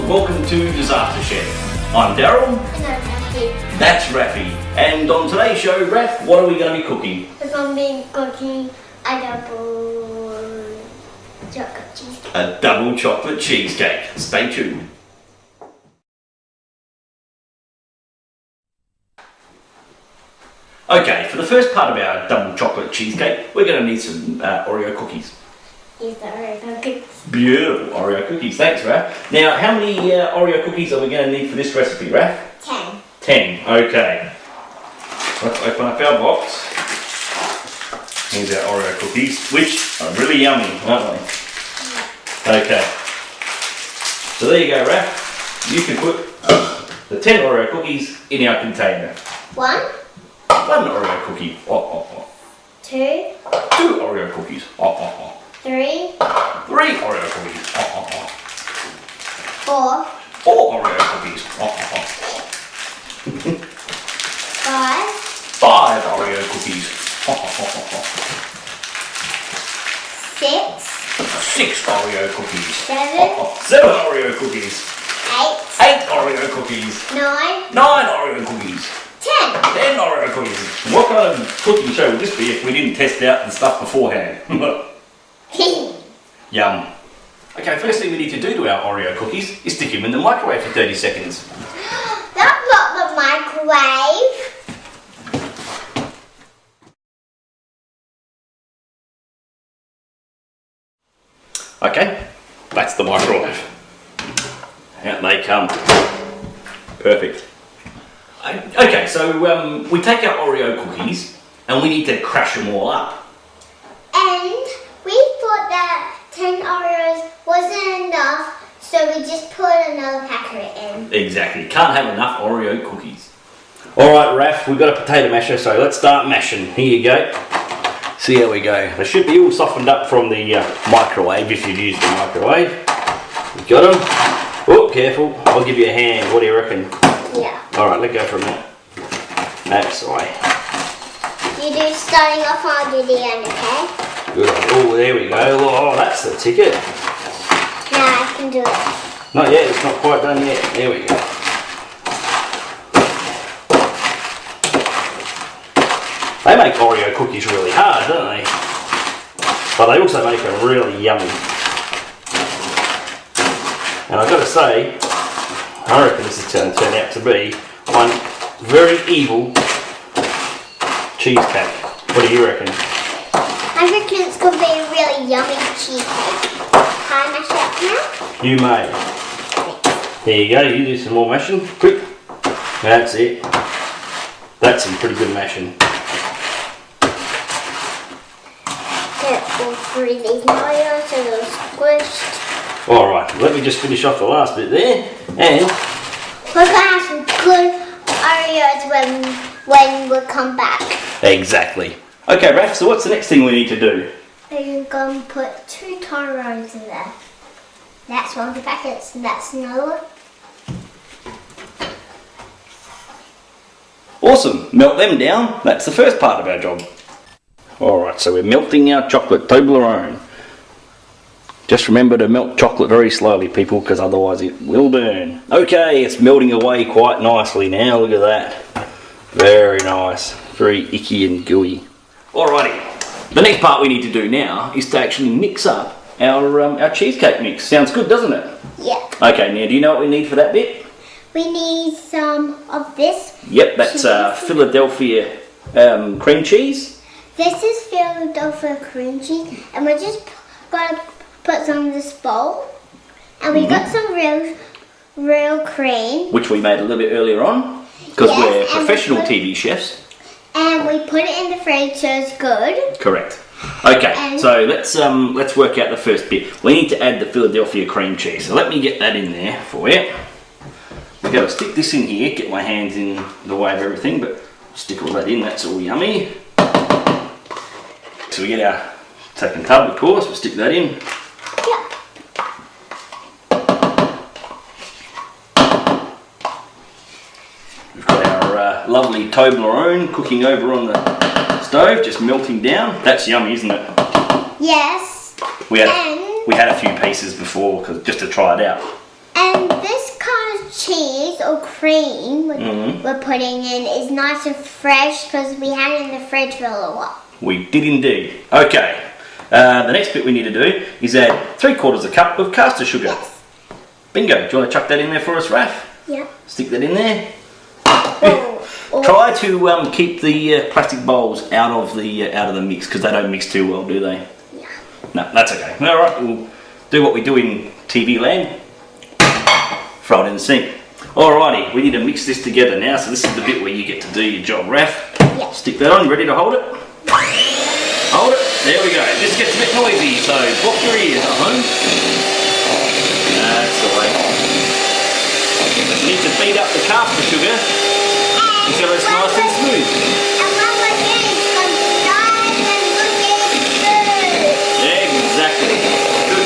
welcome to Disaster Chef. I'm Daryl. And I'm Raffi. That's Raffi. And on today's show, Raff, what are we going to be cooking? We're going to be cooking a double chocolate cheesecake. A double chocolate cheesecake. Stay tuned. Okay, for the first part of our double chocolate cheesecake, we're going to need some Oreo cookies. Here's the Oreo cookies. Beautiful Oreo cookies. Thanks, Raff. Now, how many Oreo cookies are we going to need for this recipe, Raff? 10. 10. Okay. Let's open up our box. Here's our Oreo cookies, which are really yummy, aren't they? Okay. So there you go, Raff. You can put the 10 Oreo cookies in our container. 1. 1 Oreo cookie. 2. 2 Oreo cookies. 3. 3 Oreo cookies. 4. 4 Oreo cookies. 5. 5 Oreo cookies. 6. 6 Oreo cookies. 7. 7 Oreo cookies. 8. 8 Oreo cookies. 9. 9 Oreo cookies. 10. 10 Oreo cookies. What kind of cooking show would this be if we didn't test out the stuff beforehand? Yum. Okay, first thing we need to do to our Oreo cookies is stick them in the microwave for 30 seconds. That's not the microwave. Okay, that's the microwave. Out they come. Perfect. Okay, so we take our Oreo cookies and we need to crash them all up. And we thought that 10 Oreos wasn't enough, so we just put another packet in. Exactly, can't have enough Oreo cookies. Alright, Raff, we've got a potato masher, so let's start mashing. Here you go. See how we go. They should be all softened up from the microwave if you've used the microwave. We've got them. Oh, careful, I'll give you a hand. What do you reckon? Yeah. Alright, let go for a minute. That's the way. You do starting off, I'll do the end, okay? Good. Oh, there we go. Oh, that's the ticket. Now I can do it. Not yet, it's not quite done yet. There we go. They make Oreo cookies really hard, don't they? But they also make them really yummy. And I've got to say, I reckon this is going to turn out to be one very evil cheesecake. What do you reckon? I reckon it's going to be a really yummy cheesecake. Can I mash it up now? You may. There you go, you do some more mashing. Quick. That's it. That's some pretty good mashing. Get all 3 of these Oreos so they're squished. Alright, let me just finish off the last bit there. And we're going to have some good Oreos when we come back. exactly. Okay, Raph, so what's the next thing we need to do? We're going to put 2 Oreos in there. That's one of the packets and that's another one. Awesome, melt them down. That's the first part of our job. Alright, so we're melting our chocolate Toblerone. Just remember to melt chocolate very slowly, people, because otherwise it will burn. Okay, it's melting away quite nicely now. Look at that. Very nice. Very icky and gooey. Alrighty. The next part we need to do now is to actually mix up our cheesecake mix. Sounds good, doesn't it? Yeah. Okay, now do you know what we need for that bit? We need some of this. Yep, that's Philadelphia cream cheese. This is Philadelphia cream cheese, and we're just going to put some in this bowl. And we got some real cream. Which we made a little bit earlier on, because yes, we're professional TV chefs. And we put it in the fridge so it's good. Correct. Okay, so let's work out the first bit. We need to add the Philadelphia cream cheese. So let me get that in there for you. I've got to stick this in here, get my hands in the way of everything, but stick all that in, that's all yummy. So we get our second tub, of course, we'll stick that in. Yeah. We've got our lovely Toblerone cooking over on the stove, just melting down. That's yummy, isn't it? Yes. We had a few pieces before, just to try it out. And this kind of cheese or cream we're putting in is nice and fresh because we had it in the fridge for a little while. We did indeed. Okay, the next bit we need to do is add 3/4 cup of caster sugar. Yes. Bingo. Do you want to chuck that in there for us, Raf? Yeah. Stick that in there. Oh. Try to keep the plastic bowls out of the mix because they don't mix too well, do they? Yeah. No, that's okay. All right, we'll do what we do in TV land. Throw it in the sink. Alrighty, we need to mix this together now. So this is the bit where you get to do your job, Raf. Yeah. Stick that on. Ready to hold it? Hold it. There we go. This gets a bit noisy, so block your ears at home. That's the way. You need to beat up the caster sugar until it's nice and smooth. And when we're getting it's going to be nice and looking good. Yeah, exactly. Good.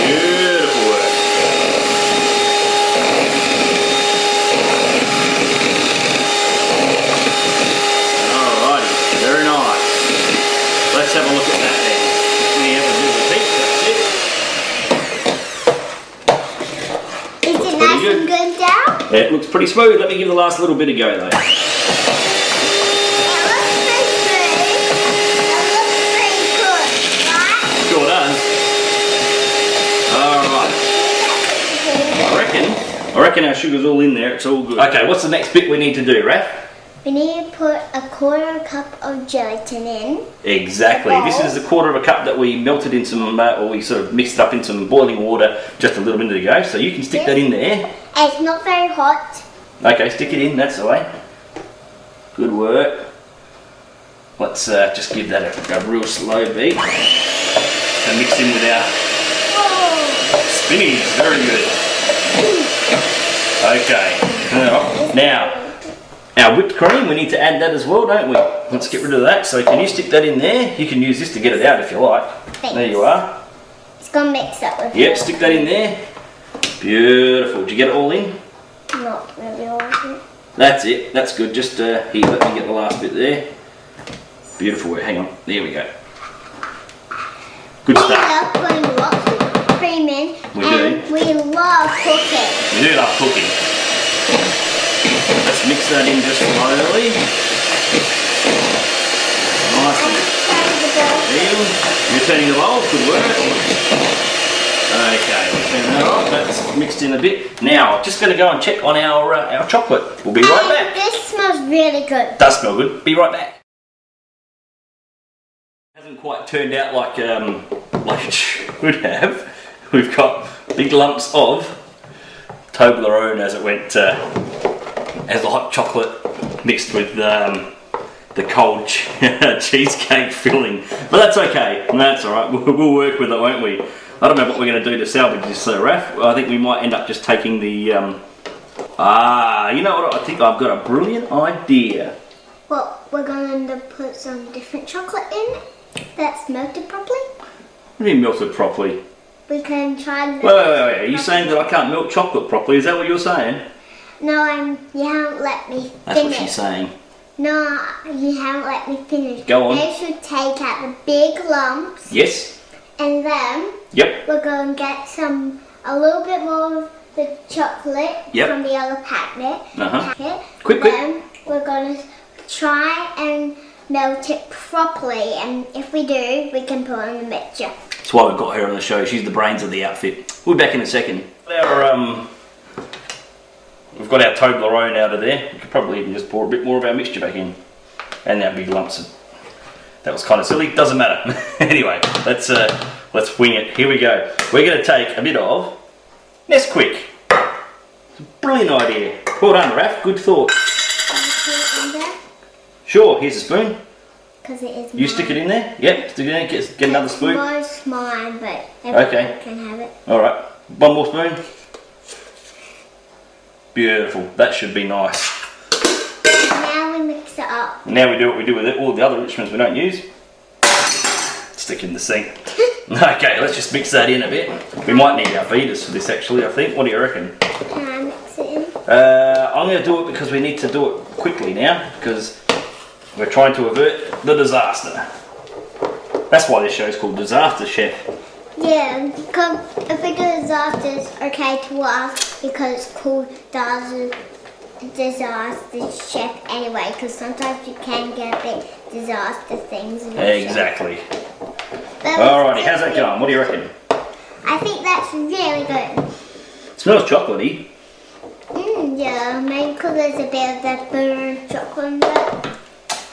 Beautiful work. Alrighty, very nice. Let's have a look at that then. We have a little peek, that's it. Is it nice good. and good, Daryl? Yeah, it looks pretty smooth. Let me give the last little bit a go though. It looks pretty smooth. It looks pretty good, right? Sure does. Alright. I reckon our sugar's all in there, it's all good. Okay, what's the next bit we need to do, Raf? We need to put a 1/4 cup of gelatin in. Exactly. This is a 1/4 cup that we melted in some, or we sort of mixed up in some boiling water just a little minute ago. So you can stick that in there. It's not very hot. Okay, stick it in, that's the way. Good work. Let's just give that a real slow beat. And mix in with our spinnies. Very good. Okay. Now, our whipped cream, we need to add that as well, don't we? Let's get rid of that. So can you stick that in there? You can use this to get it out if you like. Thanks. There you are. It's going to mix up with Yep, stick that in there. Beautiful. Did you get it all in? Not really all of it. That's it. That's good. Just here, let me get the last bit there. Beautiful work. Hang on. There we go. Good We stuff. love putting lots of cream in. We and do. we love cooking. We do love cooking. Let's mix that in just slowly. Nice and even. You're turning the bowl. Good work. Okay, we'll turn that off. That's mixed in a bit. Now, just going to go and check on our chocolate. We'll be right back. This smells really good. Does smell good. Be right back. Hasn't quite turned out like it should have. We've got big lumps of Toblerone as it went as the hot chocolate mixed with the cold cheesecake filling. But that's okay. That's all right. We'll work with it, won't we? I don't know what we're going to do to salvage this, Raf. I think we might end up just taking the. You know what? I think I've got a brilliant idea. Well, we're going to put some different chocolate in that's melted properly. What do you mean melted properly? We can try. Wait. Are you saying that I can't melt chocolate properly? Is that what you're saying? No, you haven't let me finish. That's what she's saying. No, you haven't let me finish. Go on. We should take out the big lumps. Yes. And then Yep. we're going to get a little bit more of the chocolate Yep. from the other packet. Quick. Then we're going to try and melt it properly, and if we do, we can put it in the mixture. That's why we've got her on the show. She's the brains of the outfit. We'll be back in a second. We've got our Toblerone out of there. We could probably even just pour a bit more of our mixture back in. And our big lumps. That was kind of silly. Doesn't matter. Anyway, let's wing it. Here we go. We're going to take a bit of Nesquik. It's a brilliant idea. Well done, Raf. Good thought. Sure. Here's a spoon. Because it is You mine. stick it in there. Yep. Stick it in there. Get another spoon. It's mine, but everyone can have it. All right. One more spoon. Beautiful. That should be nice. Now we mix it up. Now we do what we do with it. All the other Richmonds we don't use. Stick in the sink. Okay, let's just mix that in a bit. We might need our feeders for this actually, I think. What do you reckon? Can I mix it in? I'm going to do it because we need to do it quickly now because We're trying to avert the disaster. That's why this show is called Disaster Chef. Yeah, because if we do disasters, okay to us because it's called disaster chef anyway. Because sometimes you can get a bit disaster things. In your Exactly. Chef. Alrighty, how's that going? What do you reckon? I think that's really good. It smells chocolatey. Yeah, maybe because there's a bit of that butter chocolate in it.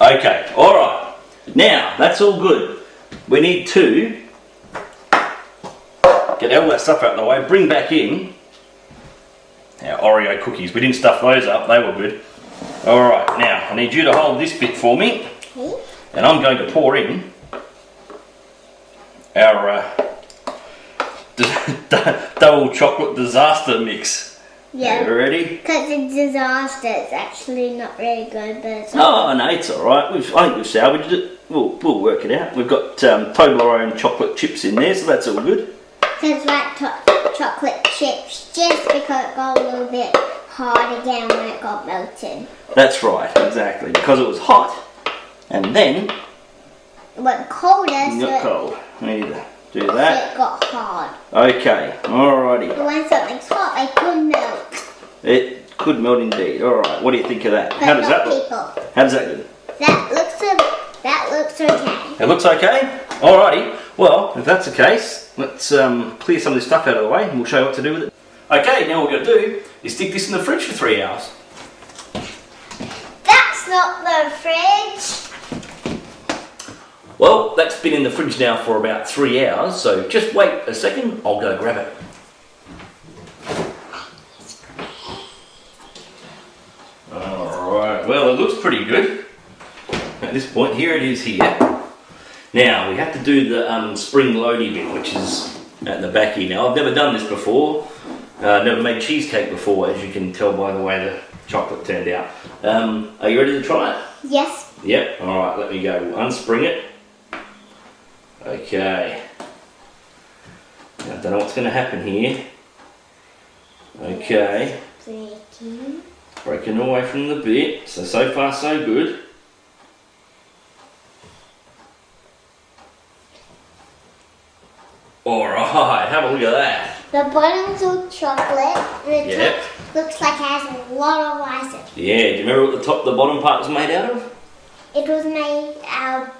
Okay, alright. Now, that's all good. We need to get all that stuff out of the way, bring back in our Oreo cookies. We didn't stuff those up, they were good. Alright, now I need you to hold this bit for me. Okay. And I'm going to pour in our double chocolate disaster mix. Yeah. You ready? Because it's disaster, it's actually not really good, but it's Oh no, it's alright. I think we've salvaged it. We'll work it out. We've got Toblerone chocolate chips in there, so that's all good. tastes like chocolate chips just because it got a little bit hard again when it got melted. That's right, exactly. Because it was hot, and then It went colder, it so got cold. We need to do so that. it got hard. Okay, alrighty. But when something's hot, they could melt. It could melt indeed. Alright, what do you think of that? But How does not that look? people. How does that look? That looks okay. It looks okay? Alrighty. Well, if that's the case, let's clear some of this stuff out of the way and we'll show you what to do with it. Okay, now what we're going to do is stick this in the fridge for 3 hours. That's not the fridge. Well, that's been in the fridge now for about 3 hours, so just wait a second, I'll go grab it. Alright, well it looks pretty good. At this point, here it is here. Now, we have to do the spring loading bit, which is at the back here. Now, I've never done this before. Never made cheesecake before, as you can tell by the way the chocolate turned out. Are you ready to try it? Yes. Yep, alright, let me go. We'll unspring it. Okay. Now, I don't know what's going to happen here. Okay. Breaking away from the bit. So far so good. Alright, have a look at that. The bottom's all chocolate and the Yep. top looks like it has a lot of icing. Yeah, do you remember what the bottom part was made out of? It was made out of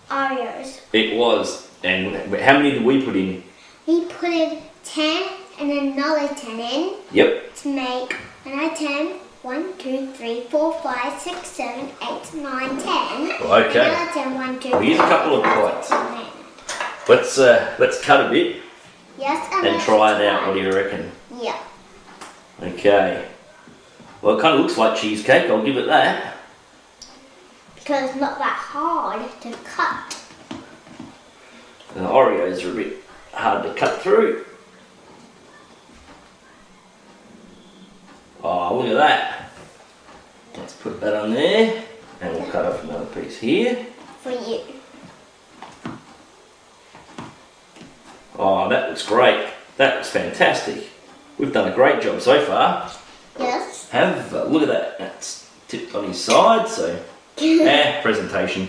Oreos. It was. And how many did we put in? We put in 10 and another 10 in Yep. to make another 10. 1, 2, 3, 4, 5, 6, 7, 8, 9, 10. Okay. Another 10, 1, 2, Well, here's a couple of bites. Let's cut a bit Yes, and try it out. What do you reckon? Yeah. Okay. Well, it kind of looks like cheesecake. I'll give it that. Because it's not that hard to cut. And the Oreos are a bit hard to cut through. Oh, look at that. Let's put that on there. And we'll cut off another piece here. For you. Oh, that looks great. That looks fantastic. We've done a great job so far. Yes. Have a look at that. That's tipped on his side, so presentation.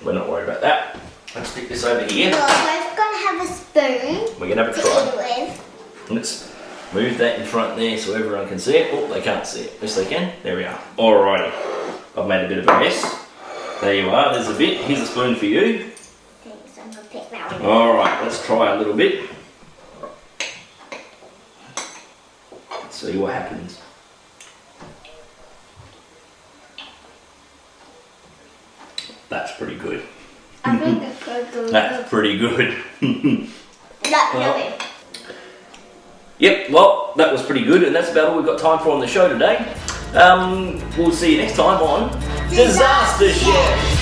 We're not worried about that. Let's stick this over here. Well, we're going to have a spoon We're going to have a to try. eat with. Let's move that in front there so everyone can see it. Oh, they can't see it. Yes, they can. There we are. Alrighty. I've made a bit of a mess. There you are. There's a bit. Here's a spoon for you. Thanks, I'm going to pick that one. Alright, let's try a little bit. Let's see what happens. That's pretty good. I think it's good. That's pretty good. Well, Yep, well, that was pretty good, and that's about all we've got time for on the show today. We'll see you next time on Disaster Chef.